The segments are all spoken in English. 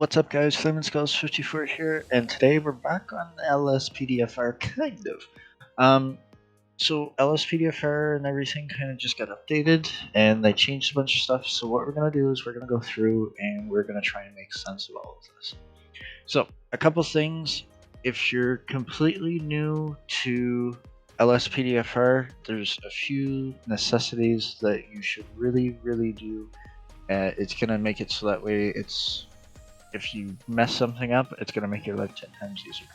What's up, guys? SimonSkulls54 here, and today we're back on LSPDFR, kind of. So LSPDFR and everything kind of just got updated, and they changed a bunch of stuff. So what we're gonna do is we're gonna go through and we're gonna try and make sense of all of this. So a couple things. If you're completely new to LSPDFR, there's a few necessities that you should really do. It's gonna make it so that way if you mess something up, it's going to make your life 10 times easier.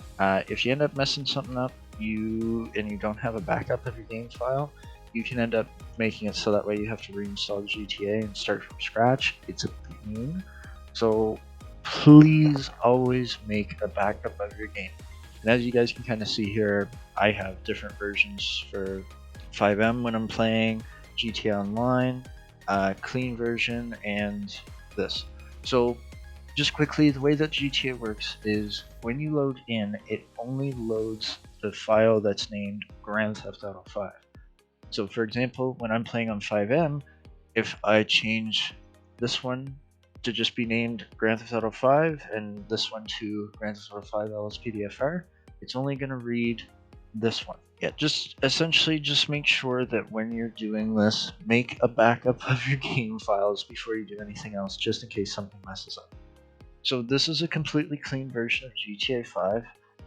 If you end up messing something up, and you don't have a backup of your game file, you can end up making it so that way you have to reinstall GTA and start from scratch. It's a pain. So please always make a backup of your game. And as you guys can kind of see here, I have different versions for FiveM when I'm playing, GTA Online, clean version, and this. So just quickly, the way that GTA works is when you load in, it only loads the file that's named Grand Theft Auto 5. So for example, when I'm playing on FiveM, if I change this one to just be named Grand Theft Auto 5 and this one to Grand Theft Auto 5 LSPDFR, it's only going to read this one. Yeah, just essentially just make sure that when you're doing this, make a backup of your game files before you do anything else, just in case something messes up. So this is a completely clean version of GTA 5.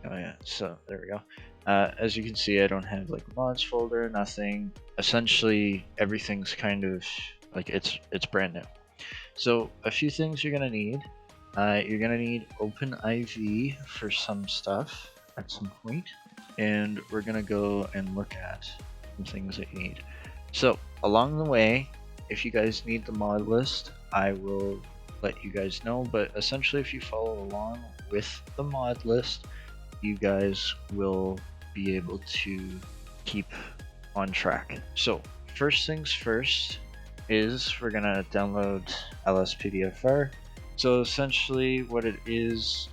Oh yeah, so there we go. As you can see, I don't have like a mods folder, nothing. Essentially, everything's kind of like it's brand new. So a few things you're gonna need. You're gonna need OpenIV for some stuff at some point, and we're gonna go and look at some things that you need. So along the way, if you guys need the mod list, I will let you guys know, but essentially if you follow along with the mod list, you guys will be able to keep on track. So first things first is we're gonna download LSPDFR. So essentially what it is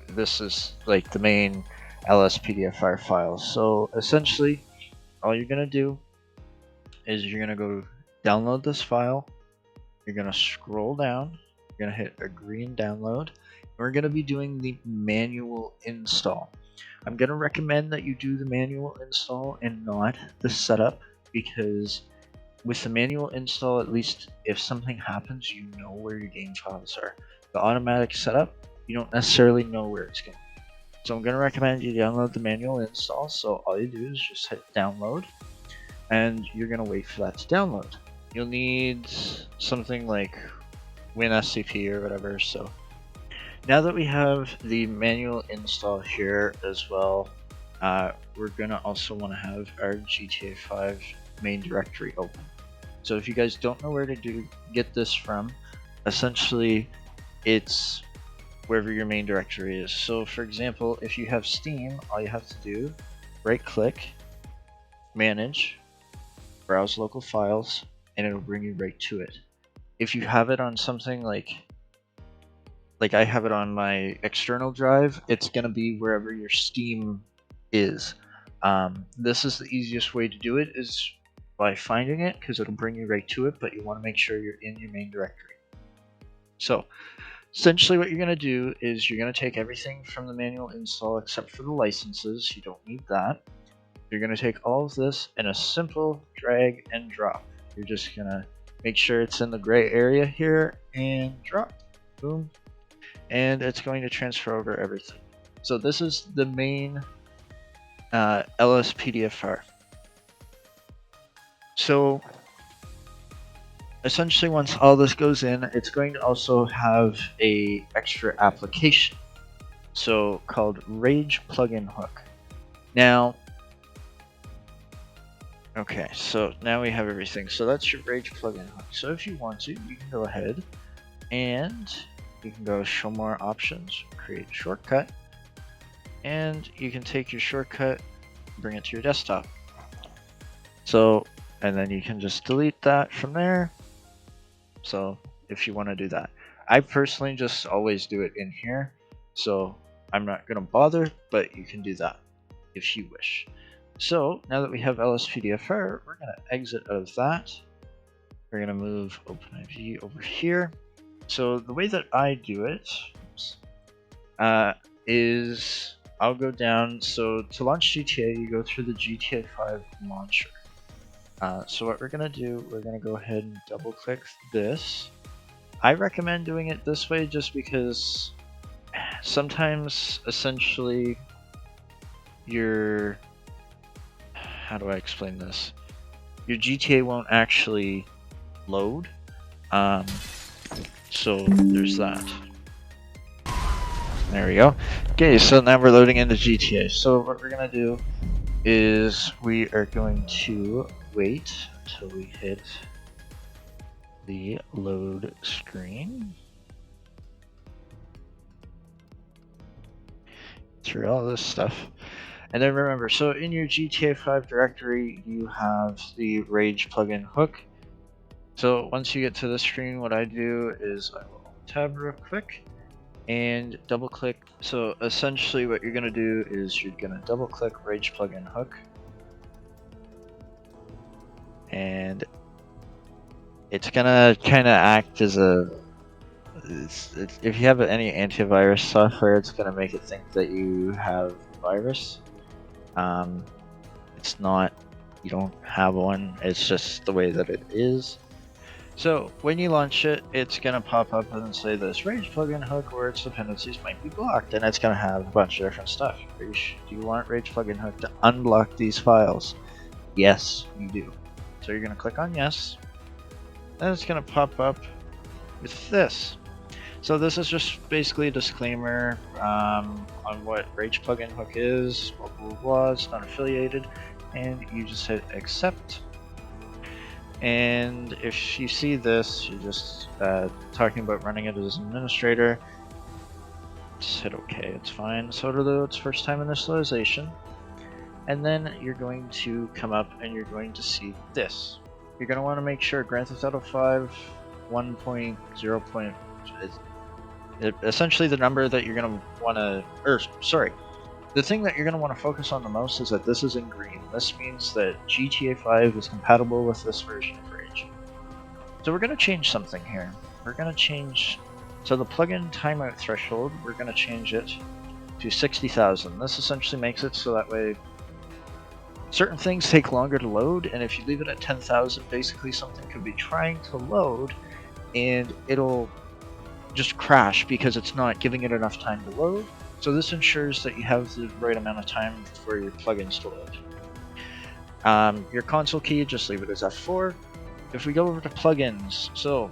this is like the main LSPDFR file. So essentially all you're gonna do is you're gonna go download this file. You're going to scroll down, you're going to hit agree and download. We're going to be doing the manual install. I'm going to recommend that you do the manual install and not the setup, because with the manual install, at least if something happens, you know where your game files are. The automatic setup, you don't necessarily know where it's going. So I'm going to recommend you download the manual install. So all you do is just hit download, and you're going to wait for that to download. You'll need something like WinSCP or whatever. So now that we have the manual install here as well, we're gonna also want to have our GTA 5 main directory open. So if you guys don't know where to get this from, essentially it's wherever your main directory is. So for example, if you have Steam, all you have to do, right click, manage, browse local files, and it'll bring you right to it. If you have it on something like I have it on my external drive, it's gonna be wherever your Steam is. This is the easiest way to do it, is by finding it, because it'll bring you right to it, but you want to make sure you're in your main directory. So essentially what you're going to do is you're going to take everything from the manual install except for the licenses. You don't need that. You're going to take all of this in a simple drag and drop. You're just going to make sure it's in the gray area here and drop. Boom. And it's going to transfer over everything. So this is the main LSPDFR. So essentially once all this goes in, it's going to also have a extra application, so called Rage Plugin Hook. Now, okay, so now we have everything. So that's your Rage Plugin Hook. So if you want to, you can go ahead and you can go show more options, create shortcut, and you can take your shortcut, bring it to your desktop. So, and then you can just delete that from there. So if you want to do that, I personally just always do it in here, so I'm not going to bother, but you can do that if you wish. So now that we have LSPDFR, we're going to exit out of that. We're going to move OpenIV over here, So the way that I do it is I'll go down. So to launch GTA, you go through the GTA 5 launcher. So what we're gonna do, we're gonna go ahead and double click this. I recommend doing it this way just because sometimes essentially your, how do I explain this? Your GTA won't actually load. So there's that. There we go. Okay, so now we're loading into GTA. So what we're gonna do is we are going to wait until we hit the load screen. Through all this stuff. And then remember, so in your GTA 5 directory, you have the Rage plugin hook. So once you get to this screen, what I do is I will tab real quick and double click. So essentially what you're gonna do is you're gonna double click Rage plugin hook, and it's gonna kind of act as a, if you have any antivirus software, it's gonna make it think that you have virus. It's not, you don't have one, it's just the way that it is. So when you launch it, it's gonna pop up and say this Rage plugin hook or its dependencies might be blocked, and it's gonna have a bunch of different stuff. Do you want Rage plugin hook to unblock these files? Yes, you do. So you're gonna click on yes, and it's gonna pop up with this. So this is just basically a disclaimer on what Rage plugin hook is, blah blah blah, it's not affiliated, and you just hit accept. And if you see this, you're just talking about running it as an administrator, just hit OK, it's fine. So it'll do its first time initialization, and then you're going to come up and you're going to see this. You're going to want to make sure Grand Theft Auto 5 1.0. Essentially the number that you're going to want to, or sorry, the thing that you're going to want to focus on the most is that this is in green. This means that GTA 5 is compatible with this version of Rage. So we're going to change something here. We're going to change, so the plugin timeout threshold, we're going to change it to 60,000. This essentially makes it so that way certain things take longer to load, and if you leave it at 10,000, basically something could be trying to load and it'll just crash because it's not giving it enough time to load. So this ensures that you have the right amount of time for your plugins to load. Your console key, just leave it as F4. If we go over to plugins, so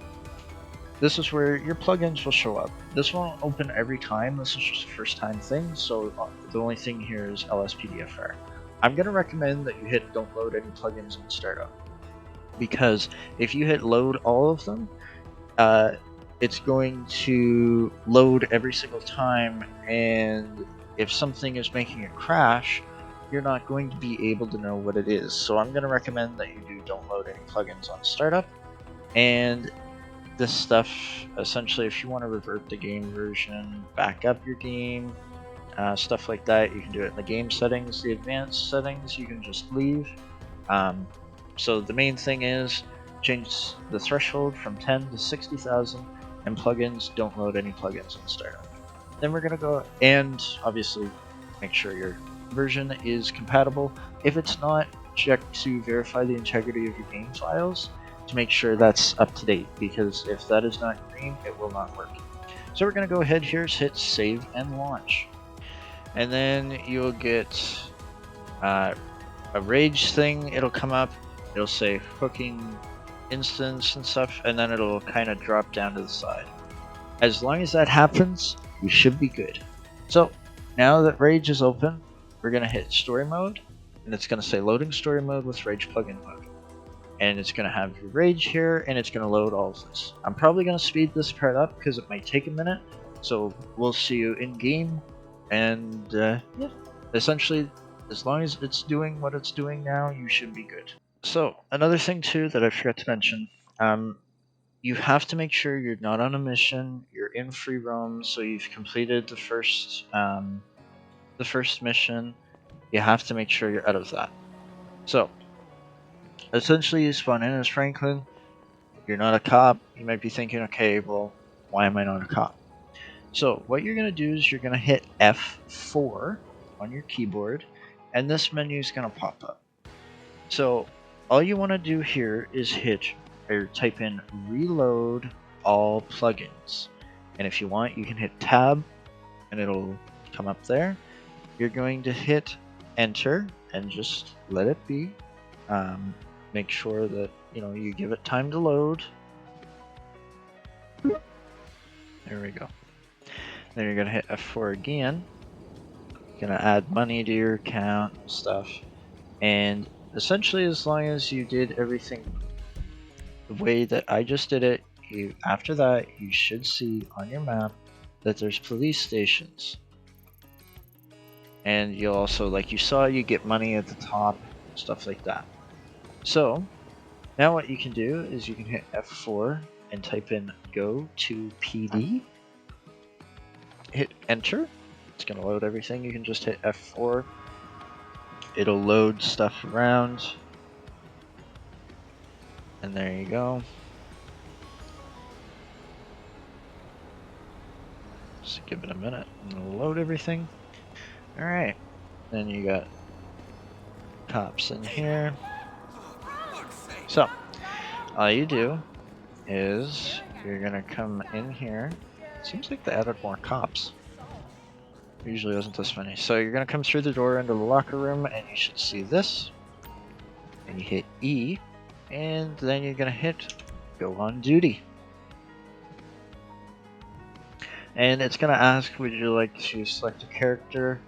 this is where your plugins will show up. This won't open every time, this is just a first time thing, so the only thing here is LSPDFR. I'm going to recommend that you hit don't load any plugins in startup, because if you hit load all of them, it's going to load every single time, and if something is making it crash, you're not going to be able to know what it is. So I'm going to recommend that you do don't load any plugins on startup. And this stuff, essentially, if you want to revert the game version, back up your game, stuff like that, you can do it in the game settings. The advanced settings you can just leave. So the main thing is change the threshold from 10 to 60,000, and plugins, don't load any plugins on startup. Then we're gonna go and obviously make sure your version is compatible. If it's not, check to verify the integrity of your game files to make sure that's up to date, because if that is not green, it will not work. So we're gonna go ahead here, hit save and launch, and then you'll get a Rage thing. It'll come up, it'll say hooking instance and stuff, and then it'll kind of drop down to the side. As long as that happens, we should be good. So now that Rage is open, we're going to hit story mode, and it's going to say loading story mode with Rage plugin mode, and it's going to have your Rage here, and it's going to load all of this. I'm probably going to speed this part up because it might take a minute, so we'll see you in game. And yeah, essentially, as long as it's doing what it's doing now, you should be good. So another thing too that I forgot to mention, you have to make sure you're not on a mission. You're in free roam, so you've completed the first mission. You have to make sure you're out of that. So essentially, you spawn in as Franklin. You're not a cop. You might be thinking, okay, well, why am I not a cop? So what you're going to do is you're going to hit F4 on your keyboard, and this menu is going to pop up. So all you want to do here is hit or type in reload all plugins. And if you want, you can hit tab and it'll come up there. You're going to hit enter and just let it be. Make sure that you give it time to load. There we go. Then you're gonna hit F4 again. You're gonna add money to your account and stuff. And essentially, as long as you did everything the way that I just did it, after that you should see on your map that there's police stations. And you'll also, like you saw, you get money at the top, stuff like that. So now what you can do is you can hit F4 and type in go to PD. Hit enter. It's going to load everything. You can just hit F4. It'll load stuff around. And there you go. Just give it a minute and it'll load everything. Alright. Then you got cops in here. So, all you do is you're going to come in here. Seems like they added more cops. Usually wasn't this many. So you're going to come through the door into the locker room and you should see this. And you hit E. And then you're going to hit go on duty. And it's going to ask, would you like to select a character?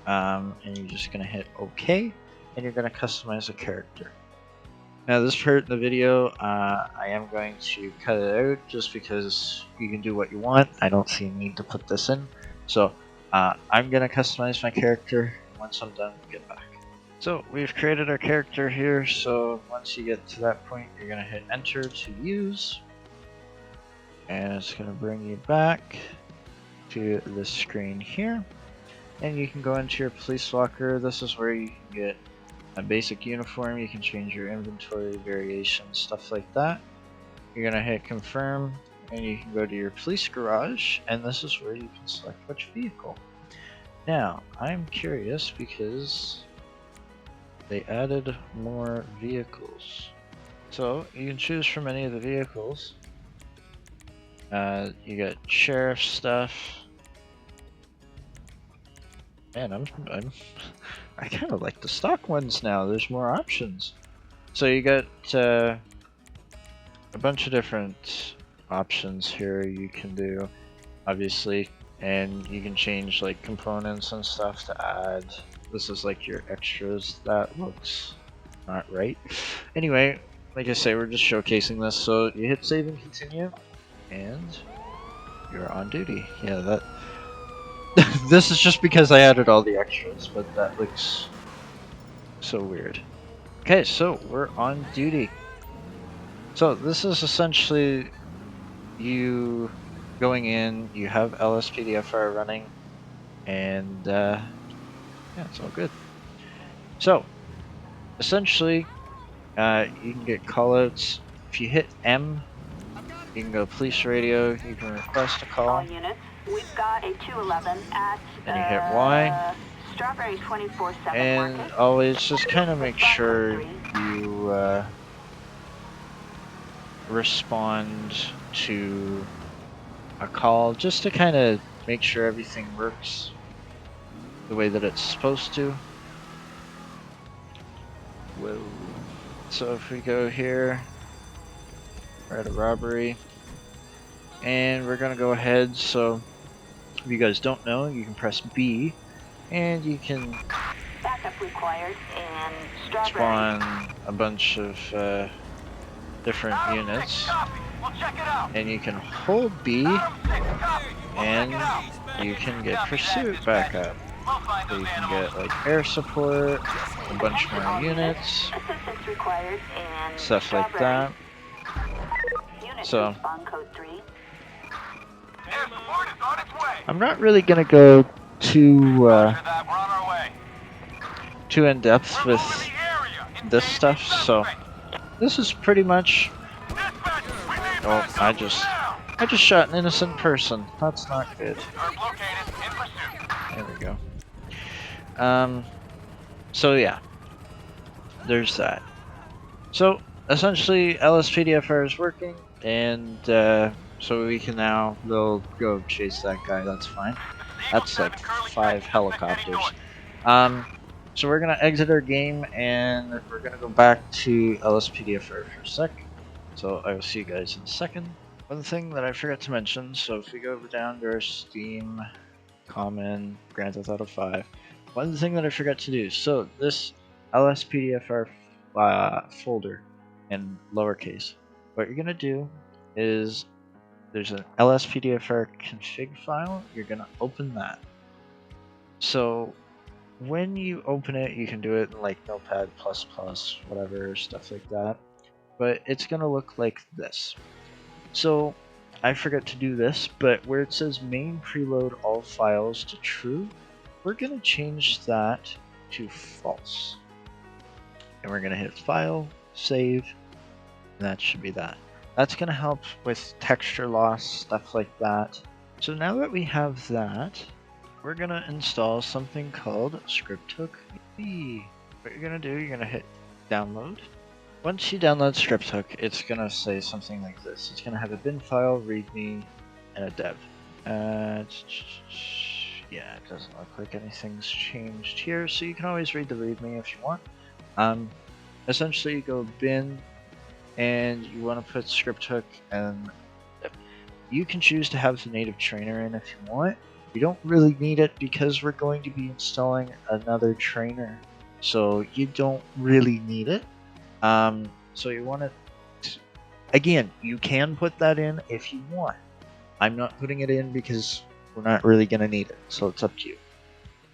And you're just going to hit OK. And you're going to customize a character. Now this part in the video, I am going to cut it out just because you can do what you want. I don't see a need to put this in. So I'm going to customize my character. Once I'm done, we'll get back. So we've created our character here. So once you get to that point, you're going to hit enter to use. And it's going to bring you back to this screen here. And you can go into your police locker. This is where you can get a basic uniform. You can change your inventory variations, stuff like that. You're gonna hit confirm and you can go to your police garage, and this is where you can select which vehicle. Now I'm curious because they added more vehicles, so you can choose from any of the vehicles. You got sheriff stuff. Man, I kind of like the stock ones now. There's more options. So you got a bunch of different options here you can do, obviously, and you can change like components and stuff to add. This is like your extras. That looks not right. Anyway, like I say, we're just showcasing this. So you hit save and continue, and you're on duty. Yeah, that. This is just because I added all the extras, but that looks so weird. Okay, so we're on duty. So this is essentially you going in, you have LSPDFR running, and yeah, it's all good. So essentially, you can get callouts. If you hit M, you can go police radio, you can request a call. All units, we've got a 211 at Then you hit Y. Strawberry 24/7 And market. always just kind of make sure you respond to a call, just to kind of make sure everything works the way that it's supposed to. Whoa. So if we go here, we're at a robbery, and we're gonna go ahead. So if you guys don't know, you can press B and you can Backup required and Strawberry. spawn a bunch of different units, and you can hold B and you can get pursuit back up. So you can get like air support, a bunch more units, Assistance required and stuff like that. So code 3. I'm not really gonna go too in depth with this stuff. So this is pretty much. Oh, I just I just shot an innocent person. That's not good. Tarp located. In pursuit. There we go. So yeah, there's that. So essentially, LSPDFR is working, and so we can now go chase that guy. That's fine. Eagle That's 7 like currently 5 tracking. Suspect heading helicopters. north. Um, so we're gonna exit our game, and we're gonna go back to LSPDFR for a sec. So I will see you guys in a second. One thing that I forgot to mention. So if we go down to our Steam, Common, Grand Theft Auto 5. One thing that I forgot to do. So this LSPDFR folder in lowercase. What you're gonna do is there's an LSPDFR config file. You're gonna open that. So when you open it, you can do it in like Notepad++, whatever, stuff like that. But it's gonna look like this. So I forgot to do this, but where it says main preload all files to true, we're gonna change that to false. And we're gonna hit file, save, and that should be that. That's gonna help with texture loss, stuff like that. So now that we have that, we're gonna install something called scripthook V. What you're gonna do, you're gonna hit download. Once you download scripthook, it's gonna say something like this. It's gonna have a bin file, readme, and a dev. Yeah, it doesn't look like anything's changed here, so you can always read the readme if you want. Essentially, you go bin, and you want to put scripthook, and you can choose to have the native trainer in if you want. You don't really need it because we're going to be installing another trainer, so you don't really need it. So you want to, again, you can put that in if you want. I'm not putting it in because we're not really going to need it, so it's up to you.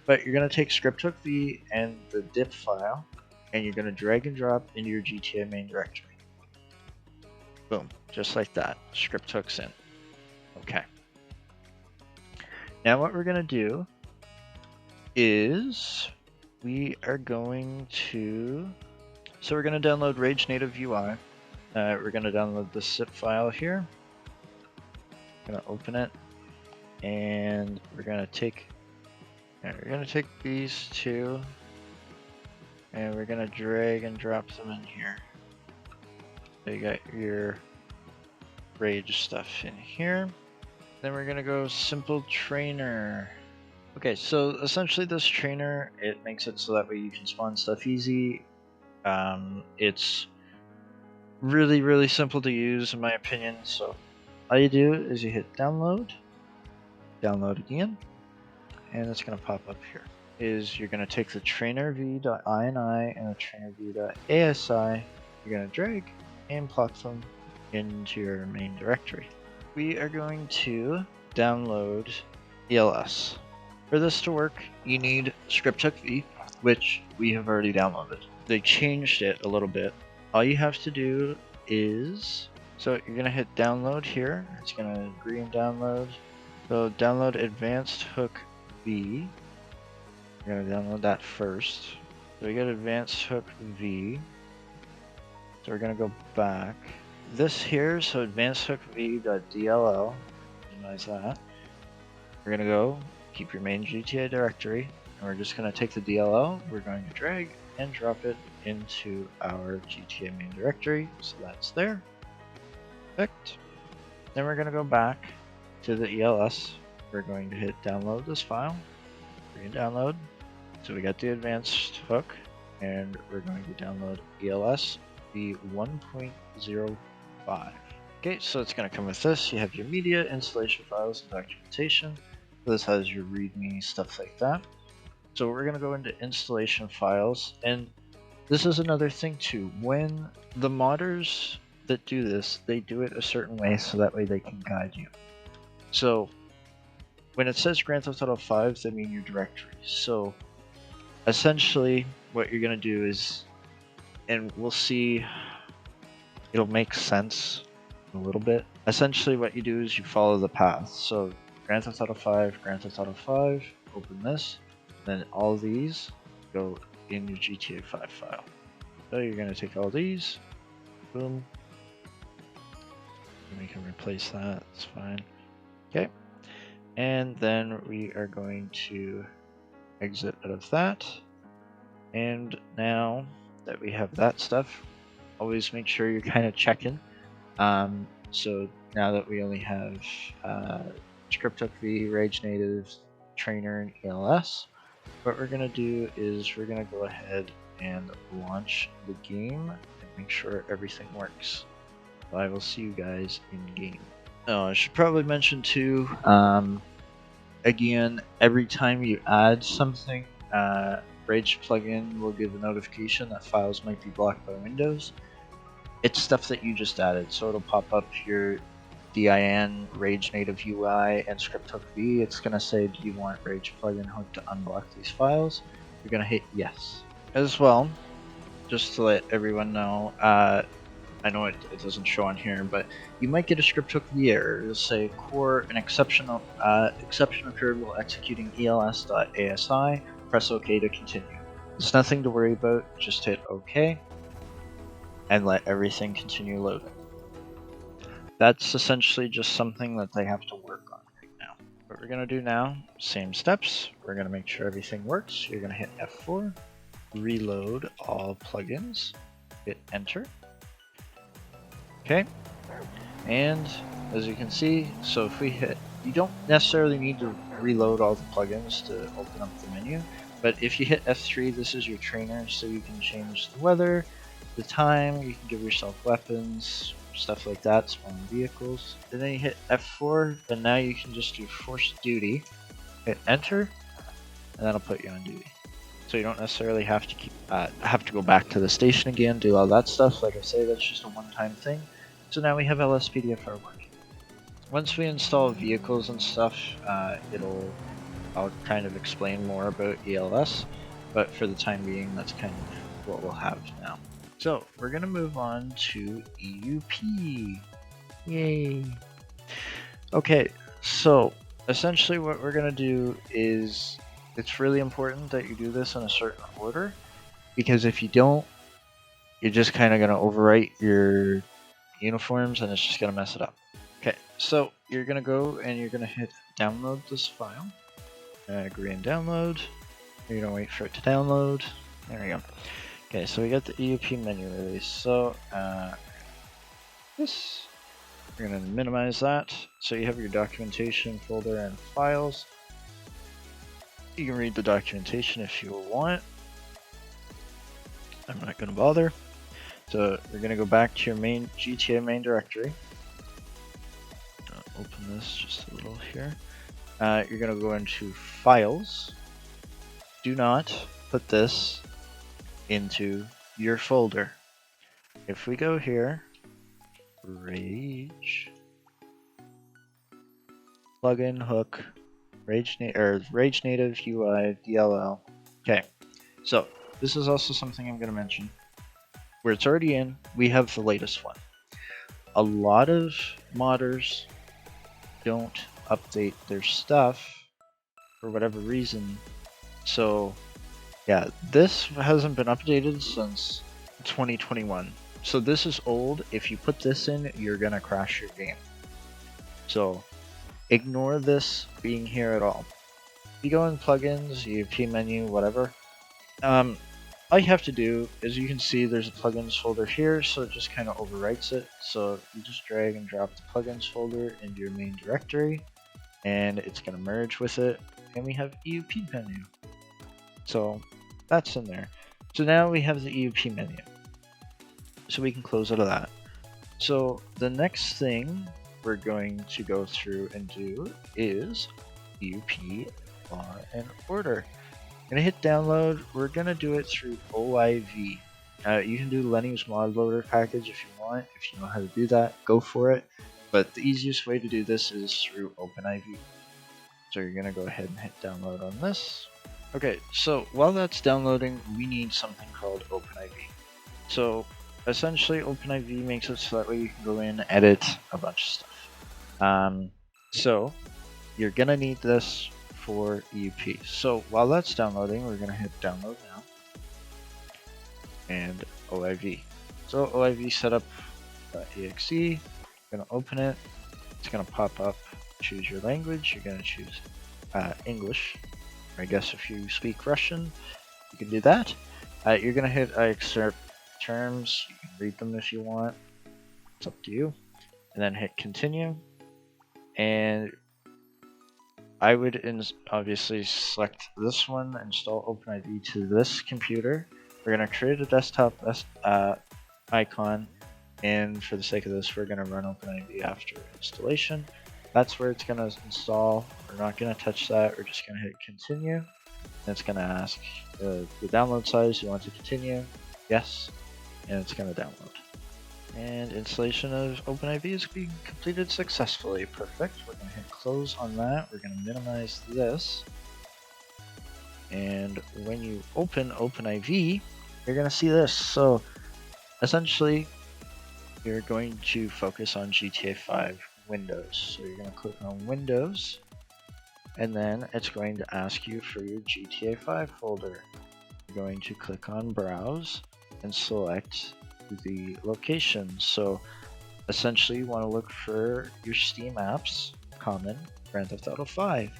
But you're going to take scripthook v and the dip file, and you're going to drag and drop into your GTA main directory. Boom, just like that. Scripthook's in. Okay. Now what we're going to do is we are going to, so we're going to download Rage Native UI. We're going to download the zip file here. Going to open it, and we're going to take these two, and we're going to drag and drop them in here. So you got your Rage stuff in here. Then we're going to go simple trainer. Okay, so essentially this trainer, it makes it so that way you can spawn stuff easy. It's really, really simple to use in my opinion. So all you do is you hit download, download again, and it's going to pop up here. Is you're going to take the trainer v.ini and the trainer v.asi, you're going to drag and plop them into your main directory. We are going to download ELS. For this to work, you need scripthook v, which we have already downloaded. They changed it a little bit. All you have to do is, so you're going to hit download here. It's going to green download. So download advanced hook v. We're going to download that first. So we got advanced hook v. So we're going to go back. This here, so advanced hook v.dll, minimize that. We're going to go keep your main GTA directory, and we're just going to take the DLL, we're going to drag and drop it into our GTA main directory, so that's there. Perfect. Then we're going to go back to the ELS. We're going to hit download this file. We're going to download. So we got the advanced hook, and we're going to download ELS v1.05. Okay, so it's going to come with this. You have your media, installation files, and documentation. This has your README, stuff like that. So we're going to go into installation files, and this is another thing too. When the modders that do this, they do it a certain way so that way they can guide you. So when it says Grand Theft Auto 5, they mean your directory. So essentially what you're going to do is, and we'll see, it'll make sense a little bit. Essentially what you do is you follow the path. So Grand Theft Auto 5, Grand Theft Auto 5, open this, then all these go in your GTA 5 file. So you're going to take all these, boom, We can replace that. It's fine. Okay. And then we are going to exit out of that. And now that we have that stuff, always make sure you're kind of checking. So now that we only have ScriptHookV, Rage Native, Trainer, and ELS, what we're going to do is we're going to go ahead and launch the game and make sure everything works. So I will see you guys in game. Oh, I should probably mention too, again, every time you add something, Rage plugin will give a notification that files might be blocked by Windows. It's stuff that you just added, so it'll pop up your DIN, Rage Native UI, and ScriptHookV. It's going to say, do you want Rage plugin hook to unblock these files? You're going to hit yes. As well, just to let everyone know, I know it doesn't show on here, but you might get a ScriptHookV error. It'll say core an exception occurred while executing els.asi. Press OK to continue. There's nothing to worry about. Just hit OK and let everything continue loading. That's essentially just something that they have to work on right now. What we're going to do now, same steps. We're going to make sure everything works. You're going to hit F4, reload all plugins, hit enter. Okay, and as you can see, so if we hit, you don't necessarily need to reload all the plugins to open up the menu, but if you hit F3, this is your trainer, so you can change the weather, the time, you can give yourself weapons, stuff like that, spawn vehicles. And then you hit F4, and now you can just do forced duty, hit enter, and that'll put you on duty. So you don't necessarily have to go back to the station again, do all that stuff. Like I say, that's just a one-time thing. So now we have LSPDFR working. Once we install vehicles and stuff, I'll kind of explain more about ELS, but for the time being, that's kind of what we'll have now. So we're gonna move on to EUP. Yay! Okay, so essentially what we're gonna do is, it's really important that you do this in a certain order, because if you don't, you're just kind of gonna overwrite your uniforms and it's just gonna mess it up. Okay, so you're gonna go and you're gonna hit download this file. Agree and download. You're gonna wait for it to download. There we go. Okay, so we got the EUP menu release. So this, we're gonna minimize that. So you have your documentation folder and files. You can read the documentation if you want. I'm not gonna bother. So we're gonna go back to your main GTA main directory. Open this just a little here. You're gonna go into files. Do not put this into your folder. If we go here, Rage, plugin hook, Rage Native UI DLL. Okay, so this is also something I'm gonna mention. Where it's already in, we have the latest one. A lot of modders don't update their stuff for whatever reason. So yeah, this hasn't been updated since 2021. So this is old. If you put this in, you're gonna crash your game. So ignore this being here at all. If you go in plugins, EUP menu, whatever, all you have to do is, you can see there's a plugins folder here, so it just kind of overwrites it. So you just drag and drop the plugins folder into your main directory, and it's going to merge with it, and we have EUP menu. So that's in there. So now we have the EUP menu. So we can close out of that. So the next thing we're going to go through and do is EUP and order. Gonna hit download. We're gonna do it through OIV. You can do Lenny's mod loader package if you want. If you know how to do that, go for it. But the easiest way to do this is through OpenIV. So you're gonna go ahead and hit download on this. Okay, so while that's downloading, we need something called OpenIV. So essentially, OpenIV makes it so that way you can go in and edit a bunch of stuff. So you're gonna need this for EUP. So while that's downloading, we're gonna hit download now and OIV. So OIV setup.exe, We're going to open it. It's going to pop up. Choose your language. You're going to choose English. I guess if you speak Russian, you can do that. You're going to hit I accept terms. You can read them if you want. It's up to you. And then hit continue. And I would obviously select this one, install OpenIV to this computer. We're going to create a desktop icon, and for the sake of this, we're going to run OpenIV after installation. That's where it's going to install. We're not going to touch that. We're just going to hit continue. And it's going to ask the download size. You want to continue? Yes. And it's going to download. And installation of OpenIV is being completed successfully. Perfect. We're going to hit close on that. We're going to minimize this. And when you open OpenIV, you're going to see this. So essentially, you're going to focus on GTA 5 Windows. So you're going to click on Windows, and then it's going to ask you for your GTA 5 folder. You're going to click on Browse and select the location. So essentially you want to look for your Steam apps, common, Grand Theft Auto 5.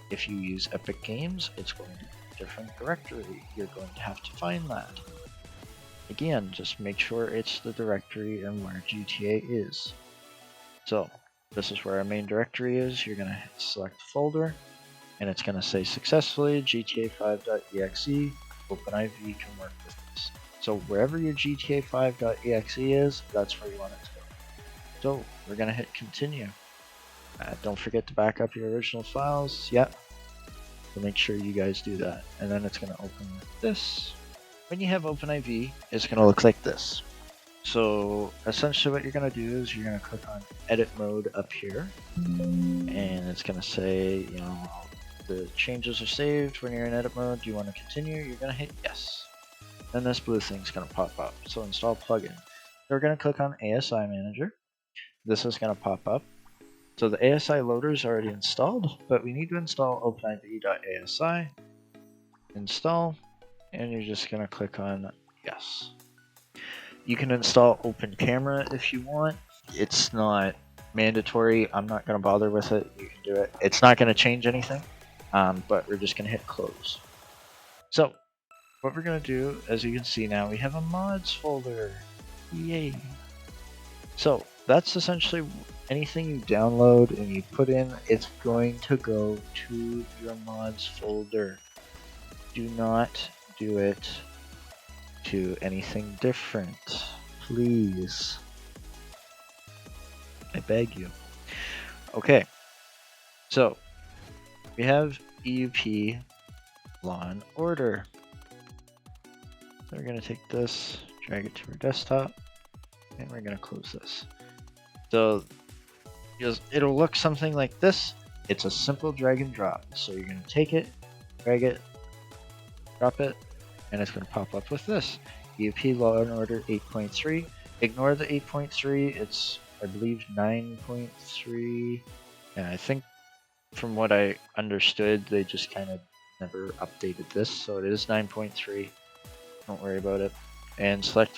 If you use Epic Games, it's going to be a different directory. You're going to have to find that. Again, just make sure it's the directory and where GTA is. So this is where our main directory is. You're going to select folder, and it's going to say successfully GTA5.exe. OpenIV can work with this. So wherever your GTA5.exe is, that's where you want it to go. So we're going to hit continue. Don't forget to back up your original files. Yep. So make sure you guys do that. And then it's going to open with this. When you have OpenIV, it's going to look like this. So essentially what you're going to do is you're going to click on edit mode up here. And it's going to say, you know, the changes are saved when you're in edit mode. Do you want to continue? You're going to hit yes. Then this blue thing's going to pop up. So install plugin. So we're going to click on ASI Manager. This is going to pop up. So the ASI loader is already installed, but we need to install OpenIV.asi. Install, and you're just going to click on yes. You can install Open Camera if you want. It's not mandatory. I'm not going to bother with it. You can do it. It's not going to change anything, but we're just going to hit close. So what we're going to do, as you can see now, we have a mods folder. Yay. So that's essentially anything you download and you put in, it's going to go to your mods folder. Do not do it to anything different, please. I beg you. Okay, so we have EUP Law and Order. So we're going to take this, drag it to our desktop, and we're going to close this. So it'll look something like this. It's a simple drag and drop. So you're going to take it, drag it, drop it, and it's going to pop up with this. EUP Law and Order 8.3. Ignore the 8.3. It's, I believe, 9.3. And I think from what I understood, they just kind of never updated this. So it is 9.3. Don't worry about it. And select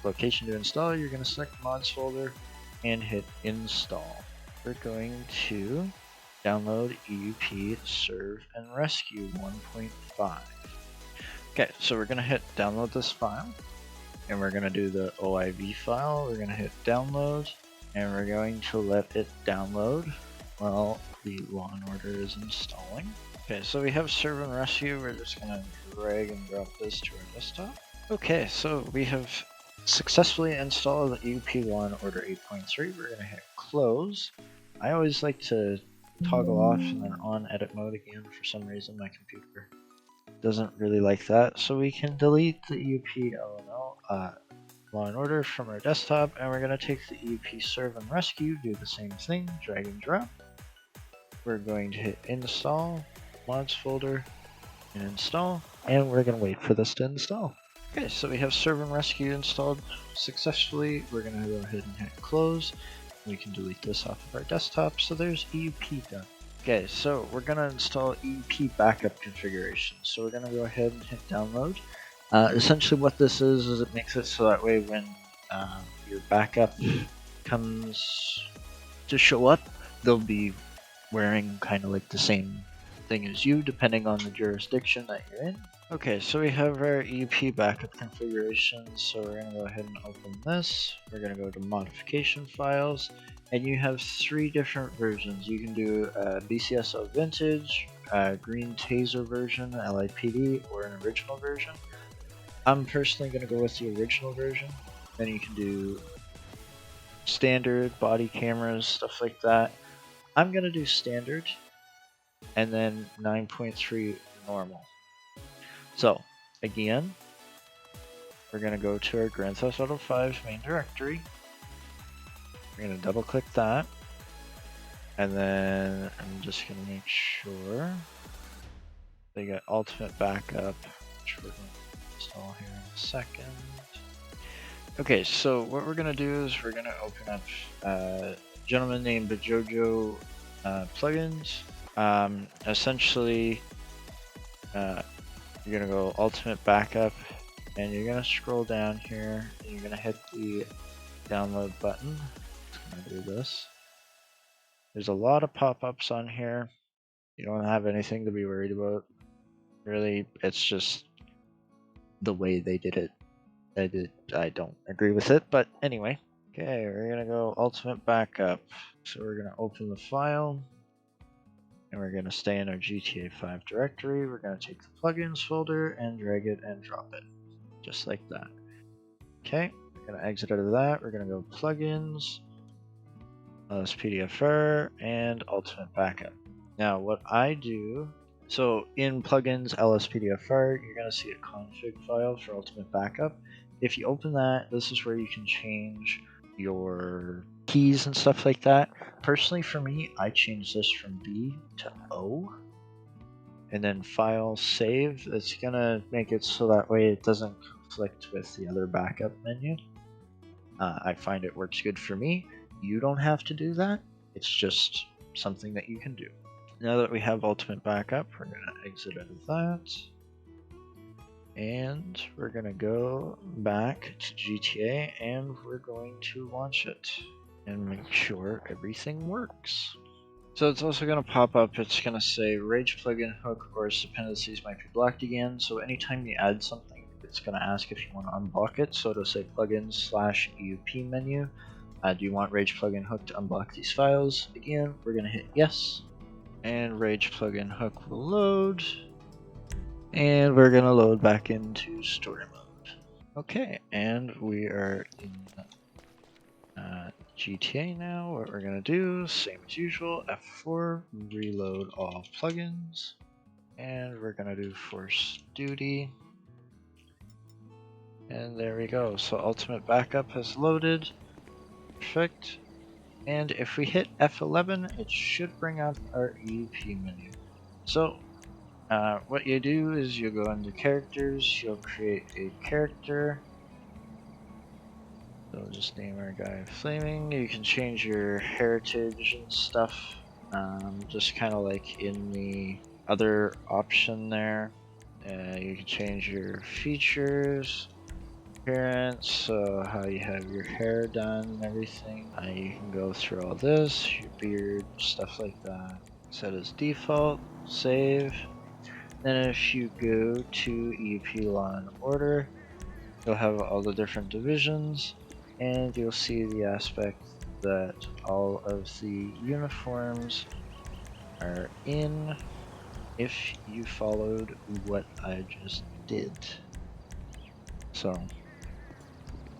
location to install. You're going to select mods folder and hit install. We're going to download EUP Serve and Rescue 1.5. Okay, so we're going to hit download this file, and we're going to do the OIV file. We're going to hit download, and we're going to let it download while the Law and Order is installing. Okay, so we have Serve and Rescue. We're just going to drag and drop this to our desktop. Okay, so we have successfully installed the EUP Law and Order 8.3. We're going to hit close. I always like to toggle off and then on edit mode again. For some reason my computer doesn't really like that. So we can delete the EUP Law and Order from our desktop, and we're going to take the EUP Serve and Rescue, do the same thing, drag and drop. We're going to hit install, mods folder, and install, and we're going to wait for this to install. Okay, so we have Serve and Rescue installed successfully. We're going to go ahead and hit close. We can delete this off of our desktop. So there's EUP done. Okay, so we're going to install EUP backup configuration. So we're going to go ahead and hit download. Essentially what this is it makes it so that way when your backup comes to show up, they'll be wearing kind of like the same thing as you, depending on the jurisdiction that you're in. Okay, so we have our EP backup configuration, so we're going to go ahead and open this. We're going to go to modification files, and you have 3 different versions. You can do BCSO Vintage, Green Taser version, LIPD, or an original version. I'm personally going to go with the original version. Then you can do standard, body cameras, stuff like that. I'm going to do standard, and then 9.3 normal. So, again, we're going to go to our Grand Theft Auto 5 main directory. We're going to double click that. And then I'm just going to make sure they got ultimate backup, which we're going to install here in a second. Okay, so what we're going to do is we're going to open up a gentleman named Bajojo plugins. Essentially, you're going to go ultimate backup, and you're going to scroll down here, and you're going to hit the download button. I'm going to do this. There's a lot of pop-ups on here. You don't have anything to be worried about. Really, it's just the way they did it. I don't agree with it, but anyway. Okay, we're going to go ultimate backup. So we're going to open the file, and we're going to stay in our GTA 5 directory. We're going to take the plugins folder and drag it and drop it. Just like that. Okay, we're going to exit out of that. We're going to go plugins, LSPDFR, and ultimate backup. Now, what I do, so in plugins LSPDFR, you're going to see a config file for ultimate backup. If you open that, this is where you can change your keys and stuff like that. Personally, for me, I changed this from B to O. And then file save. It's going to make it so that way it doesn't conflict with the other backup menu. I find it works good for me. You don't have to do that. It's just something that you can do. Now that we have ultimate backup, we're going to exit out of that. And we're going to go back to GTA, and we're going to launch it and make sure everything works. So it's also going to pop up, it's going to say Rage plugin hook or its dependencies might be blocked again. So anytime you add something, it's going to ask if you want to unblock it. So it'll say plugins/EUP menu. Do you want Rage plugin hook to unblock these files? Again, we're going to hit yes. And Rage plugin hook will load. And we're going to load back into story mode. Okay, and we are in GTA now. What we're going to do, same as usual, F4, reload all plugins. And we're going to do force duty. And there we go. So ultimate backup has loaded. Perfect. And if we hit F11, it should bring up our EUP menu. So what you do is you go into characters, you'll create a character. So just name our guy Flaming. You can change your heritage and stuff, just kind of like in the other option there. You can change your features, appearance, so how you have your hair done and everything. You can go through all this, your beard, stuff like that. Set as default, save. Then if you go to EP Law and Order, you'll have all the different divisions, and you'll see the aspect that all of the uniforms are in if you followed what I just did. So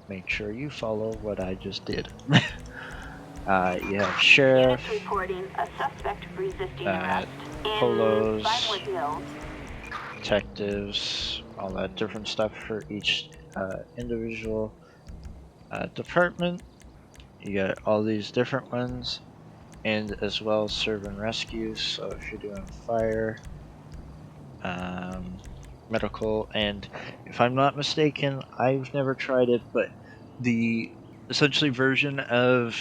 make sure you follow what I just did. You have sheriff, Units reporting a suspect resisting arrest polos, in Vinewood Hills. detectives, all that different stuff for each individual department. You got all these different ones, and as well serve and rescue. So if you're doing fire, medical, and if I'm not mistaken, I've never tried it, but the essentially version of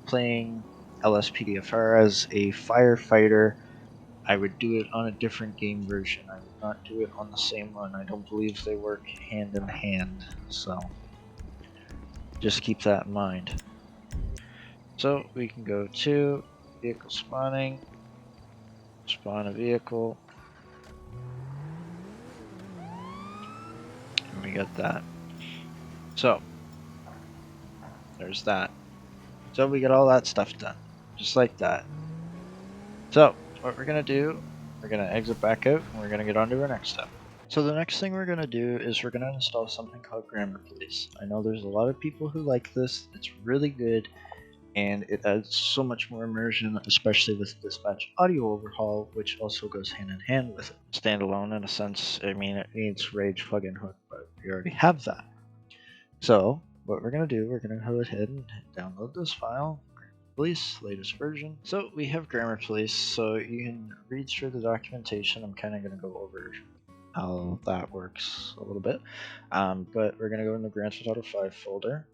playing LSPDFR as a firefighter, I would do it on a different game version. I would not do it on the same one. I don't believe they work hand in hand, so just keep that in mind. So we can go to vehicle spawning, spawn a vehicle, and we get that. So there's that. So we get all that stuff done, just like that. So what we're gonna do, we're gonna exit back out, and we're gonna get on to our next step. So the next thing we're gonna do is we're gonna install something called Grammar Police. I know there's a lot of people who like this. It's really good, and it adds so much more immersion, especially with Dispatch Audio Overhaul, which also goes hand in hand with it. Standalone in a sense. I mean, it needs Rage plugin hook, but we already have that. So what we're gonna do, we're gonna go ahead and download this file. Police, latest version. So we have Grammar Police, so you can read through the documentation. I'm kind of going to go over how that works a little bit. But we're going to go in the Grand Theft Auto 5 folder,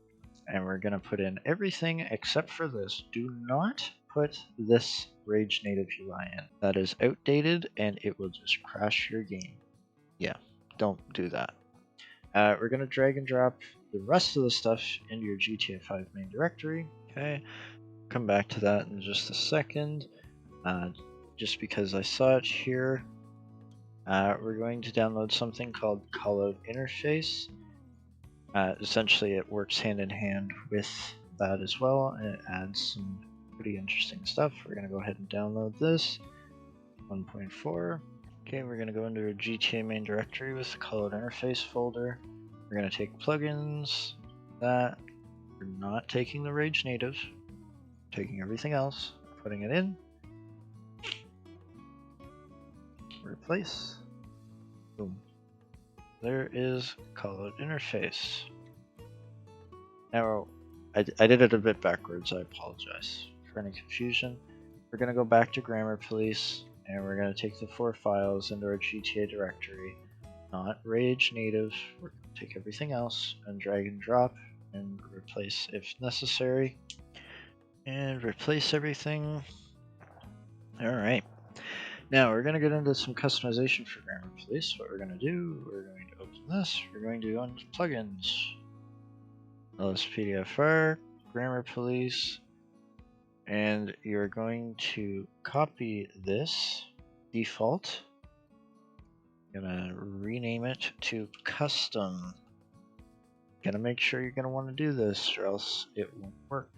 and we're going to put in everything except for this. Do not put this Rage Native UI in. That is outdated, and it will just crash your game. Yeah, don't do that. We're going to drag and drop the rest of the stuff into your GTA 5 main directory. Okay. Come back to that in just a second. Just because I saw it here, we're going to download something called Callout Interface. Essentially, it works hand in hand with that as well, and it adds some pretty interesting stuff. We're going to go ahead and download this 1.4. Okay, we're going to go into our GTA main directory with the Callout Interface folder. We're going to take plugins. That we're not taking the Rage Native. Taking everything else, putting it in, replace, boom. There is Callout Interface. Now, I did it a bit backwards, I apologize for any confusion. We're going to go back to Grammar Police, and we're going to take the 4 files into our GTA directory, not Rage Native. We're going to take everything else and drag and drop and replace if necessary. And replace everything. Alright. Now we're going to get into some customization for Grammar Police. What we're going to do, we're going to open this. We're going to go into plugins. LSPDFR, Grammar Police. And you're going to copy this default. I'm going to rename it to custom. Going to make sure you're going to want to do this or else it won't work.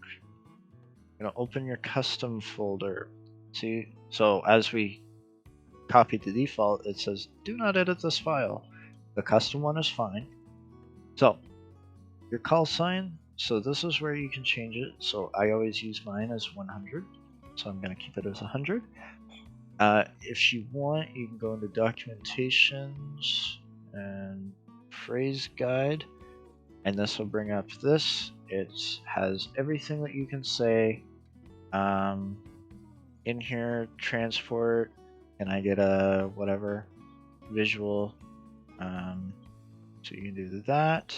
You're going to open your custom folder. See, so as we copied the default, it says do not edit this file. The custom one is fine. So your call sign, so this is where you can change it. So I always use mine as 100, so I'm going to keep it as 100. If you want, you can go into documentations and phrase guide, and this will bring up this. It has everything that you can say in here. Transport, and I get a whatever visual, so you can do that.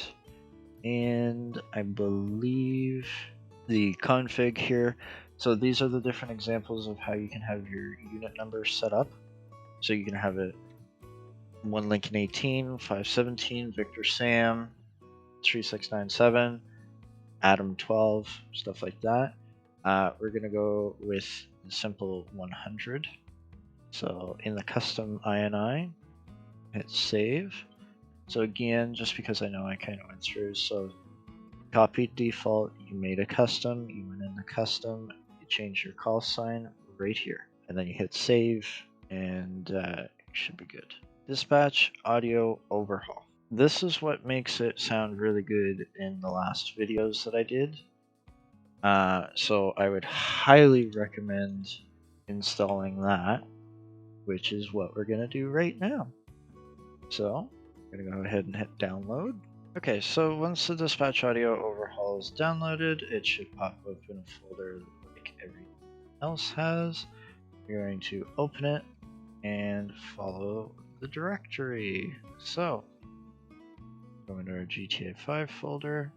And I believe the config here. So these are the different examples of how you can have your unit number set up. So you can have it 1 Lincoln 18, 517, Victor Sam, 3697, Adam 12, stuff like that. We're going to go with the simple 100. So in the custom INI, hit save. So again, just because I know I kind of went through, so copied default, you made a custom, you went in the custom, you change your call sign right here, and then you hit save, and it should be good. Dispatch audio overhaul. This is what makes it sound really good in the last videos that I did. So I would highly recommend installing that, which is what we're going to do right now. So I'm going to go ahead and hit download. Okay, so once the Dispatch Audio Overhaul is downloaded, it should pop up in a folder like everything else has. You're going to open it and follow the directory. So, go into our GTA 5 folder.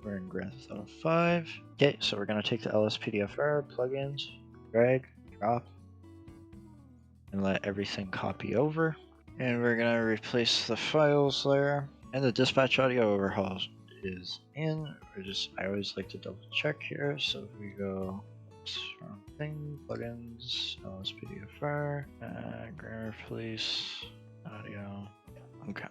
We're in Grand Theft Auto 5. Okay, so we're going to take the LSPDFR plugins, drag, drop, and let everything copy over. And we're going to replace the files there. And the Dispatch Audio Overhaul is in. I always like to double check here. So if we go wrong thing, plugins, LSPDFR, grammar police, audio. Okay.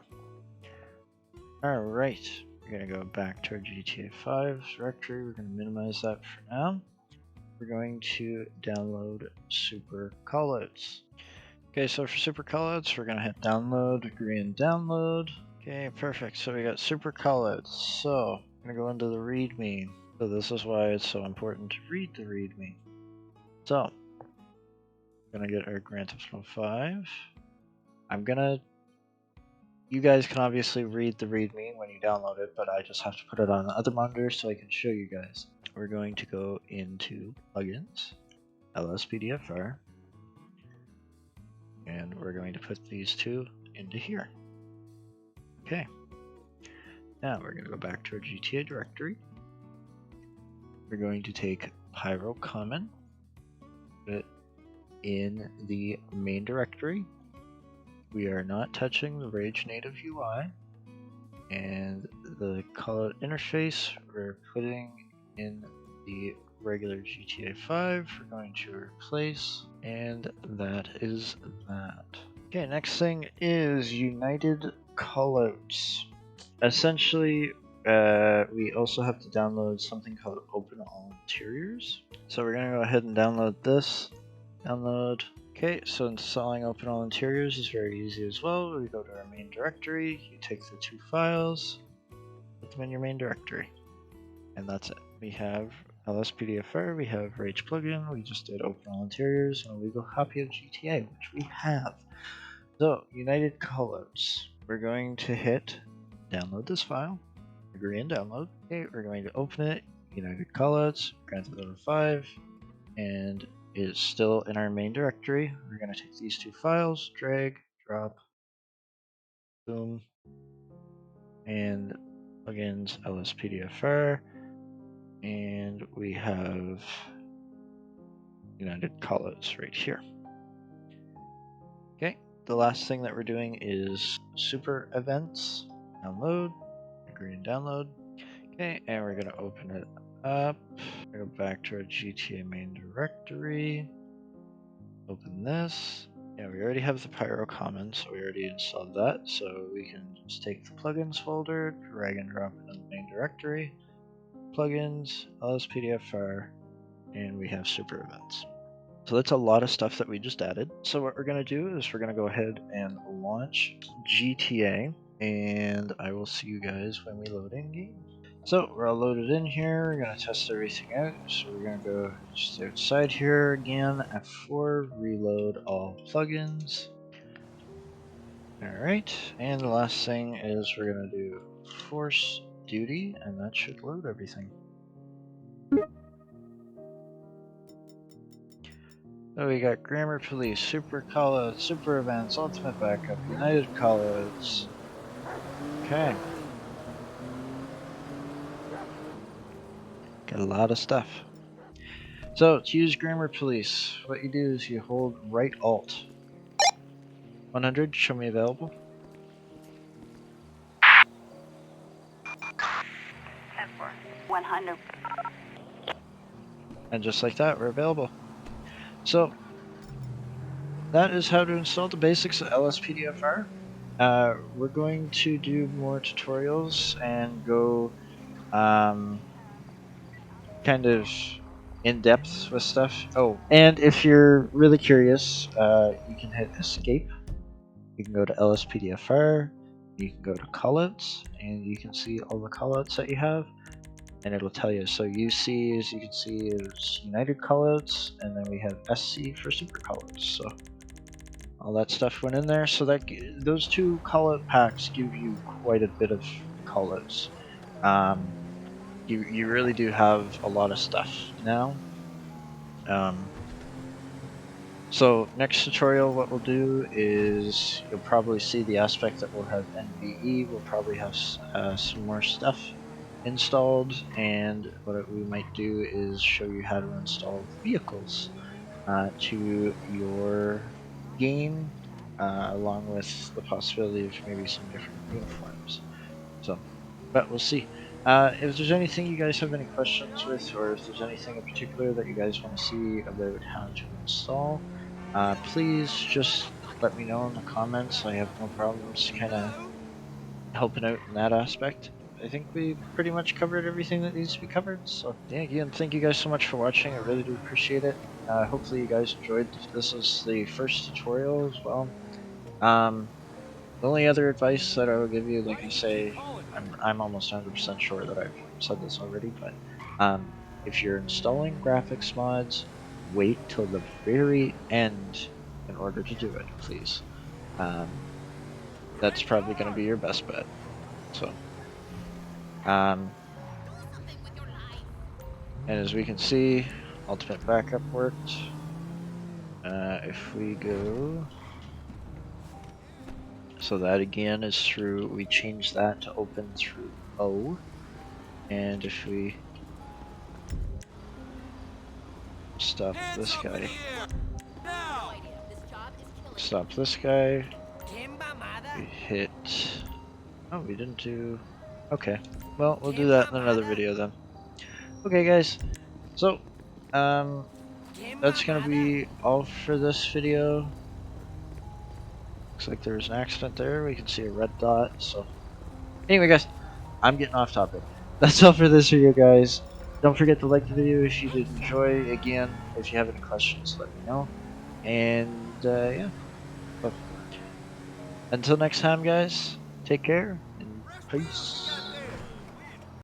Alright. We're gonna go back to our GTA 5 directory. We're gonna minimize that for now. We're going to download super callouts. Okay, so for super callouts, we're gonna hit download, agree and download. Okay, perfect. So we got super callouts. So I'm gonna go into the README. So this is why it's so important to read the README. So we're gonna get our Grand Theft Auto 5. You guys can obviously read the README when you download it, but I just have to put it on the other monitor so I can show you guys. We're going to go into plugins, LSPDFR, and we're going to put these two into here. Okay. Now we're going to go back to our GTA directory. We're going to take Pyro Common, put it in the main directory. We are not touching the Rage native UI, and the callout interface we're putting in the regular GTA 5. We're going to replace, and that is that. Okay, next thing is United Callouts. Essentially, we also have to download something called Open All Interiors. So we're gonna go ahead and download this. Download. Okay, so installing Open All Interiors is very easy as well. We go to our main directory, you take the two files, put them in your main directory, and that's it. We have LSPDFR, we have Rage plugin, we just did Open All Interiors, and a legal copy of GTA, which we have. So, United Callouts. We're going to hit download this file, agree and download. Okay, we're going to open it, United Callouts, Grand Theft Auto 5, and it's still in our main directory. We're going to take these two files, drag, drop, boom, and plugins LSPDFR, and we have United Callouts right here. Okay, the last thing that we're doing is super events, download, agree and download. Okay, and we're going to open it up. Go back to our GTA main directory. Open this. Yeah, we already have the Pyro Common, so we already installed that. So we can just take the plugins folder, drag and drop it in the main directory, plugins, LSPDFR, and we have super events. So that's a lot of stuff that we just added. So what we're going to do is we're going to go ahead and launch GTA, and I will see you guys when we load in game. So we're all loaded in here, we're going to test everything out. So we're going to go just outside here again, F4, reload all plugins. Alright, and the last thing is we're going to do force duty, and that should load everything. So we got Grammar Police, Super Callouts, Super Events, Ultimate Backup, United Callouts. Okay. Got a lot of stuff. So to use Grammar Police, what you do is you hold right Alt. 100, show me available. 100. And just like that, we're available. So that is how to install the basics of LSPDFR. We're going to do more tutorials and go kind of in depth with stuff. Oh, and if you're really curious, you can hit escape. You can go to LSPDFR, you can go to callouts, and you can see all the callouts that you have, and it'll tell you. So UC, as you can see, is United callouts, and then we have SC for super callouts. So all that stuff went in there. So that those two callout packs give you quite a bit of callouts. You really do have a lot of stuff now. So next tutorial, what we'll do is you'll probably see the aspect that we'll have NVE. We'll probably have some more stuff installed, and what we might do is show you how to install vehicles to your game, along with the possibility of maybe some different uniforms. So, but we'll see. If there's anything you guys have any questions with, or if there's anything in particular that you guys want to see about how to install, please just let me know in the comments. I have no problems kind of helping out in that aspect. I think we pretty much covered everything that needs to be covered. So yeah, again, thank you guys so much for watching. I really do appreciate it. Hopefully you guys enjoyed. This is the first tutorial as well. Um, the only other advice that I will give you, like I say, I'm almost 100% sure that I've said this already, but if you're installing graphics mods, wait till the very end in order to do it, please. Um, that's probably going to be your best bet. So, um, and as we can see, ultimate backup worked. If we go, so that again is through, we changed that to open through O, and if we stop this guy, stop this guy, we hit, oh, we didn't do, okay, well, we'll do that in another video then. Okay guys, so, that's gonna be all for this video. Looks like there was an accident there, we can see a red dot, so, anyway guys, I'm getting off topic. That's all for this video guys. Don't forget to like the video if you did enjoy. Again, if you have any questions, let me know. And, yeah. But until next time, guys, take care and peace.